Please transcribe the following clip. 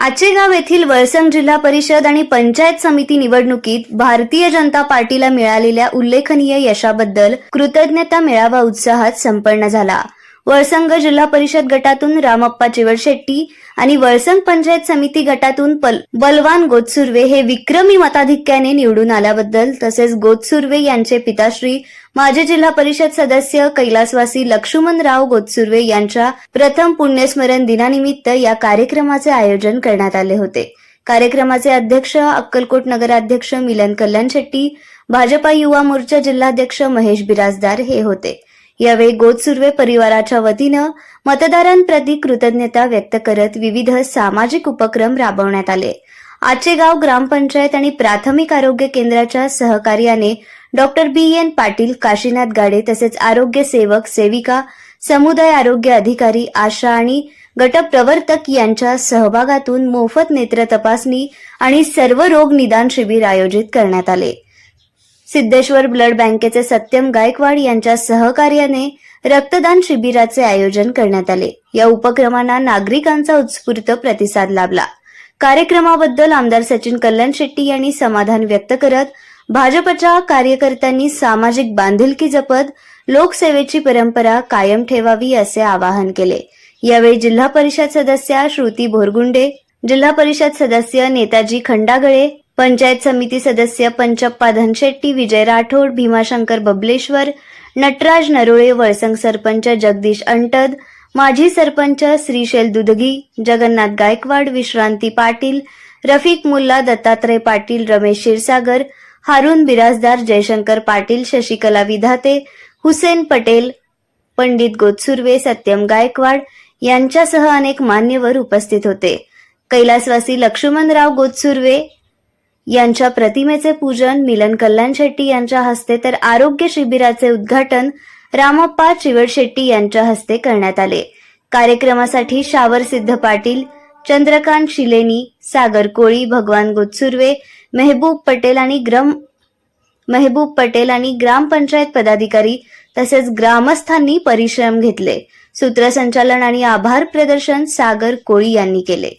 आचेगाव येथील वळसंग जिल्हा परिषद आणि पंचायत समिती निवडणुकीत भारतीय जनता पार्टीला मिळालेल्या उल्लेखनीय यशाबद्दल कृतज्ञता मेळावा उत्साहात संपन्न झाला। वळसंग जिल्हा परिषद गटातून रामप्पा चिवडशेट्टी आणि वळसंग पंचायत समिती गटातून बलवान गोतसुर्वे हे विक्रमी मताधिक्याने निवडून आल्याबद्दल, तसेच गोतसुर्वे यांचे पिताश्री माजी जिल्हा परिषद सदस्य कैलासवासी लक्ष्मणराव गोतसुर्वे यांच्या प्रथम पुण्यस्मरण दिनानिमित्त या कार्यक्रमाचे आयोजन करण्यात आले होते। कार्यक्रमाचे अध्यक्ष अक्कलकोट नगराध्यक्ष मिलन कल्याण शेट्टी, भाजपा युवा मोर्चा जिल्हाध्यक्ष महेश बिराजदार हे होते। यावेळी गोतसुर्वे परिवाराच्या वतीनं मतदारांप्रती कृतज्ञता व्यक्त करत विविध सामाजिक उपक्रम राबवण्यात आले। आचेगाव ग्रामपंचायत आणि प्राथमिक आरोग्य केंद्राच्या सहकार्याने डॉक्टर बी.एन. पाटील, काशीनाथ गाडे तसेच आरोग्य सेवक सेविका, समुदाय आरोग्य अधिकारी, आशा आणि गटप्रवर्तक यांच्या सहभागातून मोफत नेत्र तपासणी आणि सर्व रोग निदान शिबिर आयोजित करण्यात आले। सिद्धेश्वर ब्लड बँकेचे सत्यम गायकवाड यांच्या सहकार्याने रक्तदान शिबिराचे आयोजन करण्यात आले। या उपक्रमांना नागरिकांचा उत्स्फूर्त प्रतिसाद लाभला। कार्यक्रमाबद्दल आमदार सचिन कल्याण शेट्टी यांनी समाधान व्यक्त करत भाजपच्या कार्यकर्त्यांनी सामाजिक बांधिलकी जपत लोकसेवेची परंपरा कायम ठेवावी असे आवाहन केले। यावेळी जिल्हा परिषद सदस्या श्रुती भोरगुंडे, जिल्हा परिषद सदस्य नेताजी खंडागळे, पंचायत समिती सदस्य पंचप्पा धनशेट्टी, विजय राठोड, भीमाशंकर बबलेश्वर, नटराज नरोळे, वळसंग सरपंच जगदीश अंटद, माजी सरपंच श्रीशैल दुधगी, जगन्नाथ गायकवाड, विश्रांती पाटील, रफिक मुल्ला, दत्तात्रय पाटील, रमेश क्षीरसागर, हारून बिराजदार, जयशंकर पाटील, शशिकला विधाते, हुसेन पटेल, पंडित गोतसुर्वे, सत्यम गायकवाड यांच्यासह अनेक मान्यवर उपस्थित होते। कैलासवासी लक्ष्मणराव गोतसुर्वे यांच्या प्रतिमेचे पूजन मिलन कल्याण शेट्टी यांच्या हस्ते तर आरोग्य शिबिराचे उद्घाटन रामप्पा चिवडशेट्टी यांच्या हस्ते करण्यात आले। कार्यक्रमासाठी शावर सिद्ध पाटील, चंद्रकांत शिलेनी, सागर कोळी, भगवान गोतसुर्वे, मेहबूब पटेल आणि ग्रामपंचायत पदाधिकारी तसेच ग्रामस्थांनी परिश्रम घेतले। सूत्रसंचालन आणि आभार प्रदर्शन सागर कोळी यांनी केले।